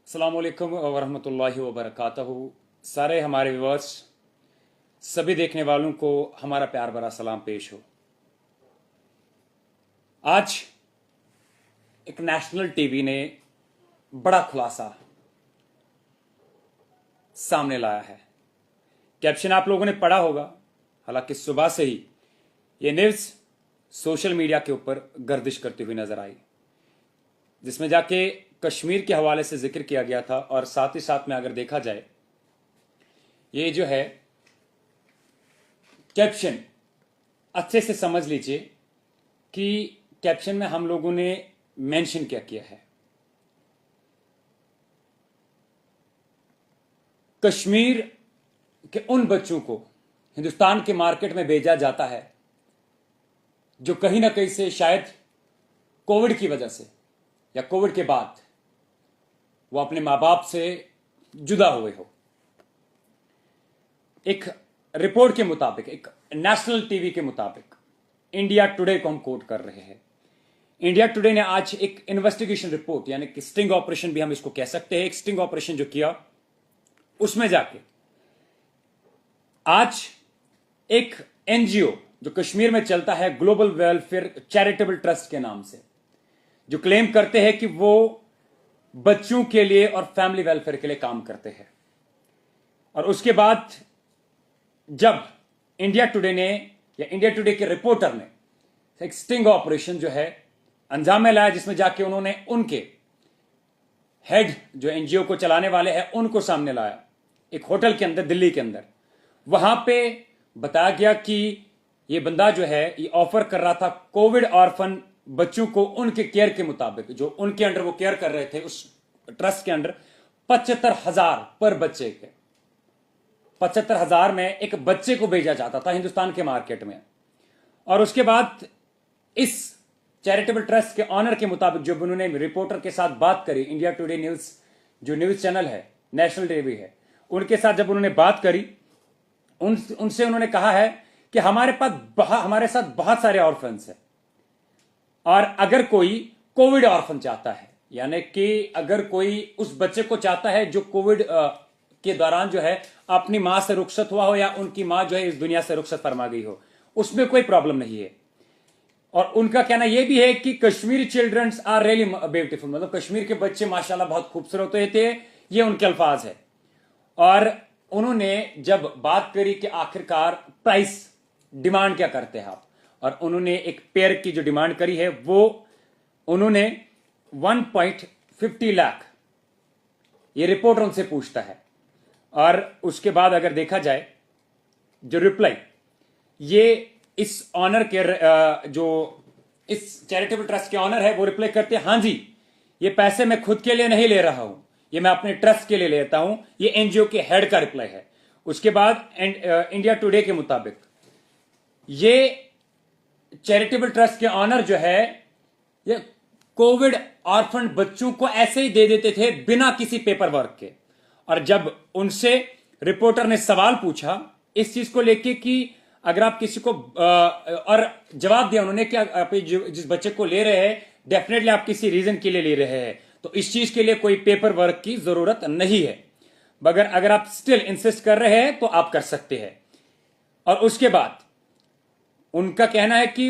अस्सलामुअलैकुम वरहमतुल्लाहि वबरकातुहू। सारे हमारे व्यूअर्स, सभी देखने वालों को हमारा प्यार भरा सलाम पेश हो। आज एक नेशनल टीवी ने बड़ा खुलासा सामने लाया है। कैप्शन आप लोगों ने पढ़ा होगा, हालांकि सुबह से ही ये न्यूज़ सोशल मीडिया के ऊपर गर्दिश करती हुई नजर आई, जिसमें जाके कश्मीर के हवाले से जिक्र किया गया था। और साथ ही साथ में अगर देखा जाए, ये जो है कैप्शन अच्छे से समझ लीजिए कि कैप्शन में हम लोगों ने मेंशन क्या किया है। कश्मीर के उन बच्चों को हिंदुस्तान के मार्केट में भेजा जाता है जो कहीं ना कहीं से शायद कोविड की वजह से या कोविड के बाद वो अपने मां बाप से जुदा हुए हो। एक रिपोर्ट के मुताबिक, एक नेशनल टीवी के मुताबिक, इंडिया टुडे को हम कोट कर रहे हैं। इंडिया टुडे ने आज एक इन्वेस्टिगेशन रिपोर्ट, यानी कि स्टिंग ऑपरेशन भी हम इसको कह सकते हैं, एक स्टिंग ऑपरेशन जो किया, उसमें जाके आज एक एनजीओ जो कश्मीर में चलता है, ग्लोबल वेलफेयर चैरिटेबल ट्रस्ट के नाम से, जो क्लेम करते हैं कि वो बच्चों के लिए और फैमिली वेलफेयर के लिए काम करते हैं। और उसके बाद जब इंडिया टुडे ने या इंडिया टुडे के रिपोर्टर ने एक स्टिंग ऑपरेशन जो है अंजाम में लाया, जिसमें जाके उन्होंने उनके हेड जो एनजीओ को चलाने वाले हैं उनको सामने लाया, एक होटल के अंदर, दिल्ली के अंदर। वहां पे बताया गया कि ये बंदा जो है ये ऑफर कर रहा था कोविड ऑर्फन बच्चों को उनके केयर के मुताबिक, जो उनके अंडर वो केयर कर रहे थे उस ट्रस्ट के अंडर, 75,000 पर बच्चे के, 75,000 में एक बच्चे को भेजा जाता था हिंदुस्तान के मार्केट में। और उसके बाद इस चैरिटेबल ट्रस्ट के ऑनर के मुताबिक जब उन्होंने रिपोर्टर के साथ बात करी, इंडिया टुडे न्यूज जो न्यूज चैनल है, नेशनल टीवी है, उनके साथ जब उन्होंने बात करी, उनसे उन्होंने कहा है कि हमारे साथ बहुत सारे ऑर्फन्स हैं, और अगर कोई कोविड ऑर्फन चाहता है, यानी कि अगर कोई उस बच्चे को चाहता है जो कोविड के दौरान जो है अपनी मां से रुखसत हुआ हो या उनकी मां जो है इस दुनिया से रुखसत फरमा गई हो, उसमें कोई प्रॉब्लम नहीं है। और उनका कहना यह भी है कि Kashmiri childrens are really beautiful, मतलब कश्मीर के बच्चे माशाल्लाह बहुत खूबसूरत होते थे, ये उनके अल्फाज है। और उन्होंने जब बात करी कि आखिरकार प्राइस डिमांड क्या करते हैं आप, और उन्होंने एक पेयर की जो डिमांड करी है वो उन्होंने 1.50 लाख, ये रिपोर्टर उनसे पूछता है। और उसके बाद अगर देखा जाए जो रिप्लाई, ये इस ऑनर के जो इस चैरिटेबल ट्रस्ट के ऑनर है वो रिप्लाई करते हैं, हां जी, ये पैसे मैं खुद के लिए नहीं ले रहा हूं, ये मैं अपने ट्रस्ट के लिए लेता हूं। ये एनजीओ के हेड का रिप्लाई है। उसके बाद इंडिया टुडे के मुताबिक ये चैरिटेबल ट्रस्ट के ऑनर जो है ये कोविड ऑर्फन बच्चों को ऐसे ही दे देते थे बिना किसी पेपर वर्क के। और जब उनसे रिपोर्टर ने सवाल पूछा इस चीज को लेके कि अगर आप किसी को और जवाब दिया उन्होंने कि आप जिस बच्चे को ले रहे हैं डेफिनेटली आप किसी रीजन के लिए ले रहे हैं, तो इस चीज के लिए कोई पेपर वर्क की जरूरत नहीं है, मगर अगर आप स्टिल इंसिस्ट कर रहे हैं तो आप कर सकते हैं। और उसके बाद उनका कहना है कि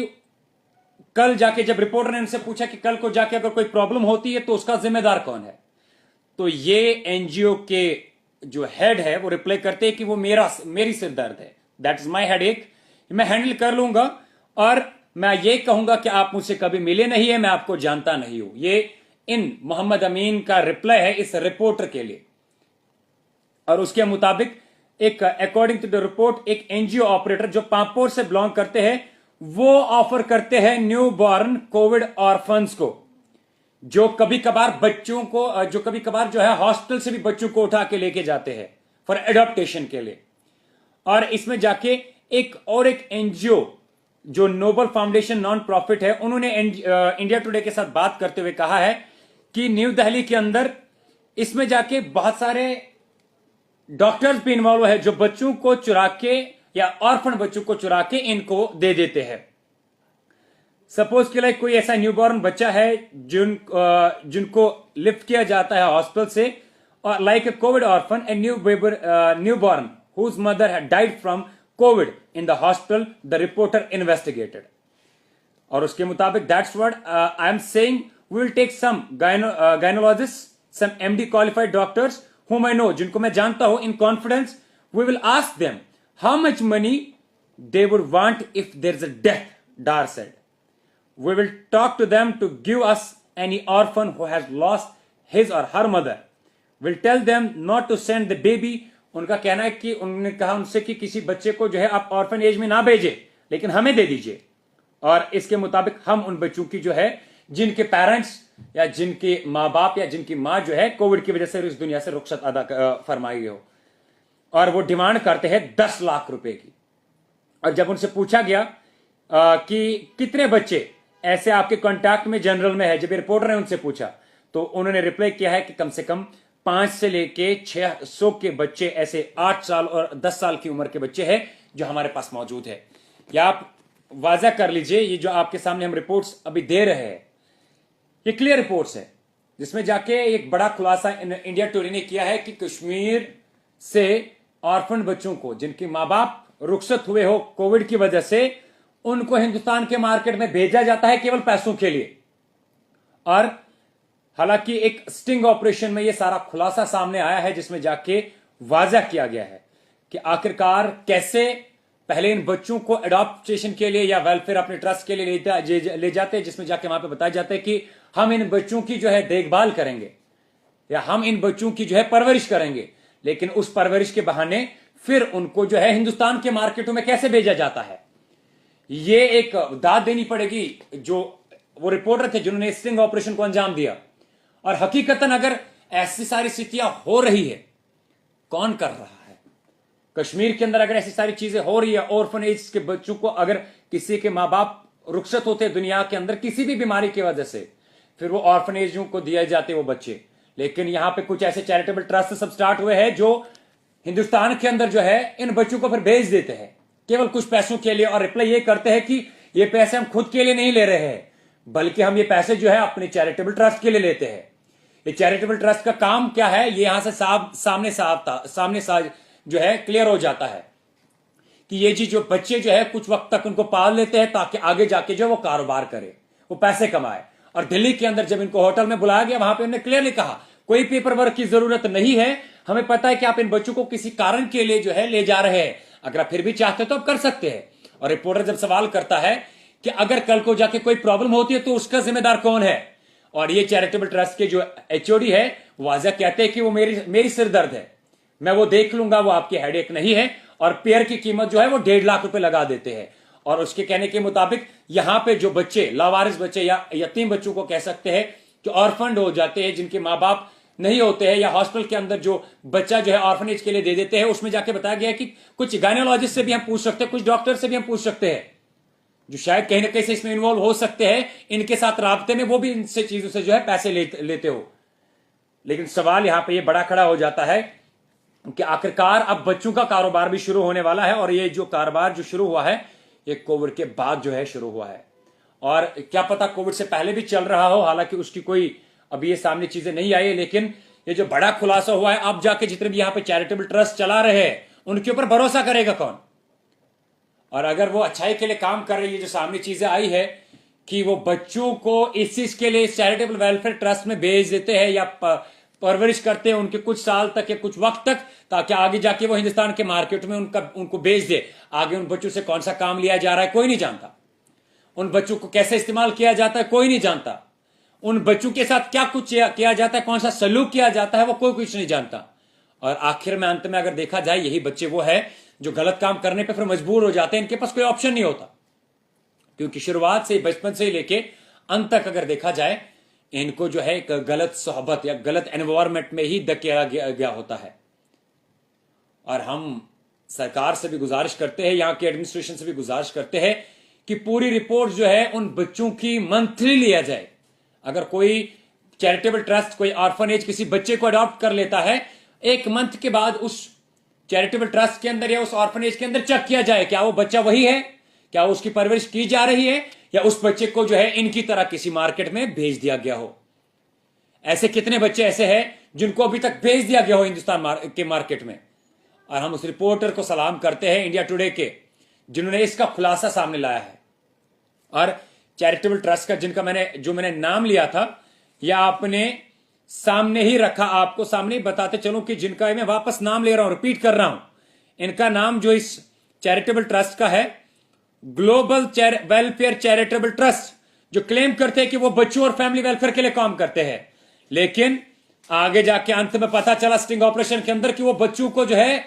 कल जाके, जब रिपोर्टर ने उनसे पूछा कि कल को जाके अगर कोई प्रॉब्लम होती है तो उसका जिम्मेदार कौन है, तो ये एनजीओ के जो हेड है वो रिप्लाई करते हैं कि वो मेरी सिर दर्द है, दैट इज माई हेड एक, मैं हैंडल कर लूंगा, और मैं ये कहूंगा कि आप मुझसे कभी मिले नहीं है, मैं आपको जानता नहीं हूं। ये इन मोहम्मद अमीन का रिप्लाई है इस रिपोर्टर के लिए। और उसके मुताबिक एक अकॉर्डिंग टू द रिपोर्ट एक एनजीओ ऑपरेटर जो पांपोर से बिलोंग करते हैं वो ऑफर करते हैं न्यू बॉर्न कोविड ऑर्फन्स को, जो कभी कभार बच्चों को, जो कभी कभार जो है हॉस्पिटल से भी बच्चों को उठा के लेके जाते हैं फॉर एडॉप्टेशन के लिए। और इसमें जाके एक एनजीओ जो नोबल फाउंडेशन नॉन प्रॉफिट है, उन्होंने इंडिया टुडे के साथ बात करते हुए कहा है कि न्यू दिल्ली के अंदर इसमें जाके बहुत सारे डॉक्टर्स भी इन्वॉल्व है जो बच्चों को चुरा के या ऑर्फन बच्चों को चुरा के इनको दे देते हैं। सपोज के लिए कोई ऐसा न्यूबॉर्न बच्चा है जिनको लिफ्ट किया जाता है हॉस्पिटल से like a COVID orphan, a newborn whose mother had died from COVID in the hospital, the reporter investigated. और उसके मुताबिक that's what I am saying. We will take some gynecologists, some MD qualified doctors whom I know, जिनको मैं जानता हूं, in confidence. We will ask them how much money they would want if there is a death, Dar said. We will talk to them to give us any orphan who has lost his or her mother. We'll tell them not to send the baby. उनका कहना है कि उन्होंने कहा उनसे कि किसी बच्चे को जो है आप ऑर्फन एज में ना भेजें, लेकिन हमें दे दीजिए। और इसके मुताबिक हम उन बच्चों की जो है जिनके पेरेंट्स या जिनके माँ बाप या जिनकी माँ जो है कोविड की वजह से इस दुनिया से रुखसत अदा फरमाई हो, और वो डिमांड करते हैं 10 लाख रुपए की। और जब उनसे पूछा गया कि कितने बच्चे ऐसे आपके कॉन्टैक्ट में जनरल में है, जब रिपोर्टर ने उनसे पूछा तो उन्होंने रिप्लाई किया है कि कम से कम 5 से लेके 600 के बच्चे, ऐसे 8 साल और 10 साल की उम्र के बच्चे हैं जो हमारे पास मौजूद है। या आप वाजा कर लीजिए, ये जो आपके सामने हम रिपोर्ट्स अभी दे रहे हैं ये क्लियर रिपोर्ट्स है, जिसमें जाके एक बड़ा खुलासा इंडिया टुडे ने किया है कि कश्मीर से ऑर्फन बच्चों को जिनके माँ बाप रुखसत हुए हो कोविड की वजह से, उनको हिंदुस्तान के मार्केट में भेजा जाता है केवल पैसों के लिए। और हालांकि एक स्टिंग ऑपरेशन में यह सारा खुलासा सामने आया है, जिसमें जाके वाजा किया गया है कि आखिरकार कैसे पहले इन बच्चों को एडॉप्टेशन के लिए या वेलफेयर अपने ट्रस्ट के लिए ले जाते हैं, जिसमें जाके वहां पे बताया जाता है कि हम इन बच्चों की जो है देखभाल करेंगे या हम इन बच्चों की जो है परवरिश करेंगे, लेकिन उस परवरिश के बहाने फिर उनको जो है हिंदुस्तान के मार्केटों में कैसे भेजा जाता है। ये एक दाद देनी पड़ेगी जो वो रिपोर्टर थे जिन्होंने स्टिंग ऑपरेशन को अंजाम दिया। और हकीकतन अगर ऐसी सारी स्थितियां हो रही है, कौन कर रहा है कश्मीर के अंदर? अगर ऐसी सारी चीजें हो रही है, ऑर्फनेज के बच्चों को अगर किसी के माँ बाप रुखसत होते दुनिया के अंदर किसी भी बीमारी की वजह से, फिर वो ऑर्फनेजों को दिए जाते वो बच्चे। लेकिन यहां पे कुछ ऐसे चैरिटेबल ट्रस्ट सब स्टार्ट हुए हैं जो हिंदुस्तान के अंदर जो है इन बच्चों को फिर भेज देते हैं केवल कुछ पैसों के लिए, और रिप्लाई ये करते हैं कि ये पैसे हम खुद के लिए नहीं ले रहे हैं, बल्कि हम ये पैसे जो है अपने चैरिटेबल ट्रस्ट के लिए लेते हैं। ये चैरिटेबल ट्रस्ट का काम क्या है, ये यहां से सामने जो है क्लियर हो जाता है कि ये जी जो बच्चे जो है कुछ वक्त तक उनको पाल लेते हैं ताकि आगे जाके जो वो कारोबार करे, वो पैसे कमाए। और दिल्ली के अंदर जब इनको होटल में बुलाया गया, वहां पे उन्होंने क्लियरली कहा कोई पेपर वर्क की जरूरत नहीं है, हमें पता है कि आप इन बच्चों को किसी कारण के लिए जो है ले जा रहे हैं, अगर आप फिर भी चाहते तो आप कर सकते हैं। और रिपोर्टर जब सवाल करता है कि अगर कल को जाके कोई प्रॉब्लम होती है तो उसका जिम्मेदार कौन है, और ये चैरिटेबल ट्रस्ट के जो एचओडी है वाजा कहते हैं कि वो मेरी सिरदर्द है, मैं वो देख लूंगा, वो आपकी हेडेक नहीं है। और पेयर की कीमत जो है वो 1.5 लाख रुपए लगा देते हैं। और उसके कहने के मुताबिक यहां पे जो बच्चे लावारिस बच्चे या यतीम बच्चों को कह सकते हैं कि ऑर्फन्ड हो जाते हैं, जिनके माँ बाप नहीं होते हैं, या हॉस्पिटल के अंदर जो बच्चा जो है ऑर्फनेज के लिए दे देते हैं, उसमें जाके बताया गया कि कुछ गायनोलॉजिस्ट से भी हम पूछ सकते हैं, कुछ डॉक्टर से भी हम पूछ सकते हैं जो शायद कहीं ना कहीं से इसमें इन्वॉल्व हो सकते हैं, इनके साथ राब्ते में, वो भी इनसे चीजों से जो है पैसे लेते हो। लेकिन सवाल यहां पर यह बड़ा खड़ा हो जाता है कि आखिरकार अब बच्चों का कारोबार भी शुरू होने वाला है, और ये जो कारोबार जो शुरू हुआ है ये कोविड के बाद जो है शुरू हुआ है, और क्या पता कोविड से पहले भी चल रहा हो, हालांकि उसकी कोई अभी ये सामने चीजें नहीं आई है। लेकिन ये जो बड़ा खुलासा हुआ है, अब जाके जितने भी यहां पे चैरिटेबल ट्रस्ट चला रहे हैं उनके ऊपर भरोसा करेगा कौन? और अगर वो अच्छाई के लिए काम कर रही है, जो सामने चीजें आई है कि वो बच्चों को इस चीज के लिए चैरिटेबल वेलफेयर ट्रस्ट में भेज देते हैं या परवरिश करते हैं उनके कुछ साल तक या कुछ वक्त तक, ताकि आगे जाके वो हिंदुस्तान के मार्केट में उनको बेच दे। आगे उन बच्चों से कौन सा काम लिया जा रहा है कोई नहीं जानता, उन बच्चों को कैसे इस्तेमाल किया जाता है कोई नहीं जानता, उन बच्चों के साथ क्या कुछ किया जाता है, कौन सा सलूक किया जाता है वो कोई कुछ नहीं जानता। और आखिर में अंत में अगर देखा जाए यही बच्चे वो है जो गलत काम करने पे फिर मजबूर हो जाते हैं, इनके पास कोई ऑप्शन नहीं होता, क्योंकि शुरुआत से बचपन से लेके अंत तक अगर देखा जाए इनको जो है एक गलत सोहबत या गलत एनवायरमेंट में ही धकेला गया होता है। और हम सरकार से भी गुजारिश करते हैं, यहां के एडमिनिस्ट्रेशन से भी गुजारिश करते हैं कि पूरी रिपोर्ट जो है उन बच्चों की मंथली लिया जाए। अगर कोई चैरिटेबल ट्रस्ट कोई ऑर्फनेज किसी बच्चे को अडॉप्ट कर लेता है, 1 मंथ के बाद उस चैरिटेबल ट्रस्ट के अंदर या उस ऑर्फनेज के अंदर चेक किया जाए क्या वो बच्चा वही है, क्या उसकी परवरिश की जा रही है, या उस बच्चे को जो है इनकी तरह किसी मार्केट में भेज दिया गया हो। ऐसे कितने बच्चे ऐसे हैं जिनको अभी तक भेज दिया गया हो हिंदुस्तान के मार्केट में। और हम उस रिपोर्टर को सलाम करते हैं इंडिया टुडे के, जिन्होंने इसका खुलासा सामने लाया है। और चैरिटेबल ट्रस्ट का जो मैंने नाम लिया था, यह आपने सामने ही रखा, आपको सामने ही बताते चलूं कि जिनका मैं वापस नाम ले रहा हूं, रिपीट कर रहा हूं। इनका नाम जो इस चैरिटेबल ट्रस्ट का है, ग्लोबल वेलफेयर चैरिटेबल ट्रस्ट, जो क्लेम करते हैं कि वो बच्चों और फैमिली वेलफेयर के लिए काम करते हैं। लेकिन आगे जाके अंत में पता चला स्टिंग ऑपरेशन के अंदर कि वो बच्चों को जो है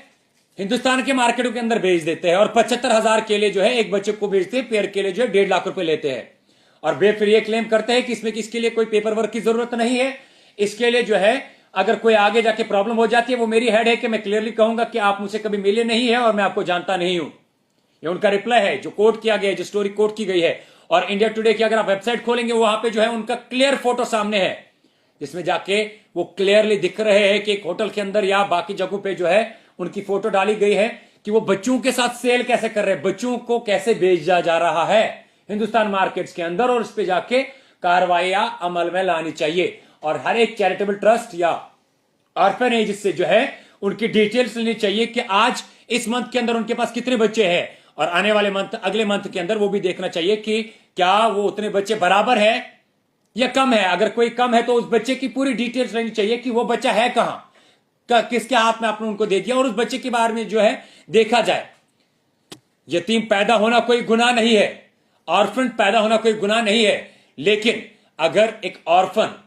हिंदुस्तान के मार्केटों के अंदर भेज देते हैं और 75,000 के लिए जो है एक बच्चे को भेजते हैं, पेयर के लिए जो है 1.5 लाख रुपए लेते हैं। और वे फिर ये क्लेम करते हैं कि इसमें किसके लिए कोई पेपर वर्क की जरूरत नहीं है। इसके लिए जो है अगर कोई आगे जाके प्रॉब्लम हो जाती है, वो मेरी हेड है कि मैं क्लियरली कहूंगा कि आप मुझसे कभी मिले नहीं है और मैं आपको जानता नहीं हूं। ये उनका रिप्लाई है जो कोट किया गया है, जो स्टोरी कोट की गई है। और इंडिया टुडे की अगर आप वेबसाइट खोलेंगे, वहां पे जो है उनका क्लियर फोटो सामने है, जिसमें जाके वो क्लियरली दिख रहे हैं कि एक होटल के अंदर या बाकी जगहों पे जो है उनकी फोटो डाली गई है कि वो बच्चों के साथ सेल कैसे कर रहे हैं, बच्चों को कैसे भेजा जा रहा है हिंदुस्तान मार्केट्स के अंदर, और उस पर जाके कार्रवाइयां अमल में लानी चाहिए। और हर एक चैरिटेबल ट्रस्ट या ऑर्फनेज से जो है उनकी डिटेल्स लेनी चाहिए कि आज इस मंथ के अंदर उनके पास कितने बच्चे हैं, और आने वाले मंथ, अगले मंथ के अंदर वो भी देखना चाहिए कि क्या वो उतने बच्चे बराबर है या कम है। अगर कोई कम है तो उस बच्चे की पूरी डिटेल्स लेनी चाहिए कि वो बच्चा है कहां, किसके हाथ में आपने उनको दे दिया, और उस बच्चे के बारे में जो है देखा जाए। यतीम पैदा होना कोई गुनाह नहीं है, ऑर्फन पैदा होना कोई गुनाह नहीं है। लेकिन अगर एक ऑर्फन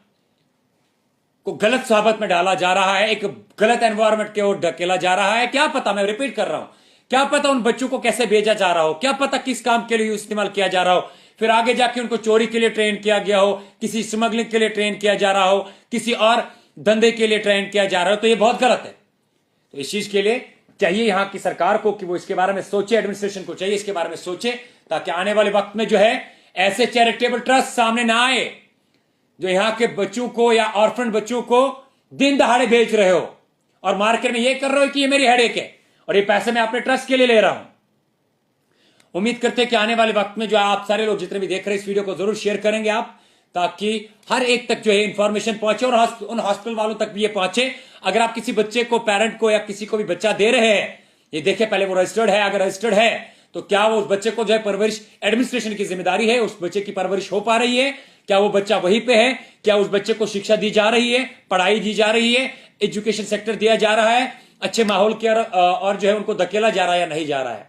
को गलत सोहबत में डाला जा रहा है, एक गलत एनवायरमेंट की ओर ढकेला जा रहा है, क्या पता, मैं रिपीट कर रहा हूं, क्या पता उन बच्चों को कैसे भेजा जा रहा हो, क्या पता किस काम के लिए इस्तेमाल किया जा रहा हो, फिर आगे जाके उनको चोरी के लिए ट्रेन किया गया हो, किसी स्मगलिंग के लिए ट्रेन किया जा रहा हो, किसी और धंधे के लिए ट्रेन किया जा रहा हो, तो ये बहुत गलत है। तो इस चीज के लिए चाहिए यहां की सरकार को कि वो इसके बारे में सोचे, एडमिनिस्ट्रेशन को चाहिए इसके बारे में सोचे, ताकि आने वाले वक्त में जो है ऐसे चैरिटेबल ट्रस्ट सामने ना आए जो यहां के बच्चों को या ऑर्फन बच्चों को दिन दहाड़े बेच रहे हो और मार्केट में ये कर रहे हो कि ये मेरी हेडेक है और ये पैसे मैं अपने ट्रस्ट के लिए ले रहा हूं। उम्मीद करते हैं कि आने वाले वक्त में जो आप सारे लोग जितने भी देख रहे हैं इस वीडियो को जरूर शेयर करेंगे आप, ताकि हर एक तक जो है इंफॉर्मेशन पहुंचे और उन हॉस्पिटल वालों तक भी ये पहुंचे। अगर आप किसी बच्चे को, पैरेंट को या किसी को भी बच्चा दे रहे हैं, ये देखें पहले वो रजिस्टर्ड है, अगर रजिस्टर्ड है तो क्या वो उस बच्चे को जो है परवरिश एडमिनिस्ट्रेशन की जिम्मेदारी है, उस बच्चे की परवरिश हो पा रही है, क्या वो बच्चा वहीं पे है, क्या उस बच्चे को शिक्षा दी जा रही है, पढ़ाई दी जा रही है, एजुकेशन सेक्टर दिया जा रहा है, अच्छे माहौल के और जो है उनको धकेला जा रहा है या नहीं जा रहा है।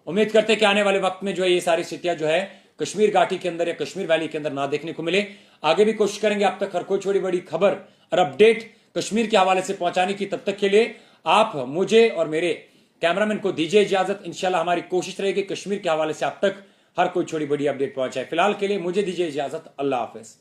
उम्मीद करते हैं कि आने वाले वक्त में जो है ये सारी स्थितियां जो है कश्मीर घाटी के अंदर या कश्मीर वैली के अंदर ना देखने को मिले। आगे भी कोशिश करेंगे आप तक हर कोई छोटी बड़ी खबर और अपडेट कश्मीर के हवाले से पहुंचाने की। तब तक के लिए आप मुझे और मेरे कैमरामैन को दीजिए इजाजत। इंशाल्लाह हमारी कोशिश रहेगी कश्मीर के हवाले से आप तक हर कोई छोटी बड़ी अपडेट पहुंचाए। फिलहाल के लिए मुझे दीजिए इजाजत। अल्लाह हाफिज।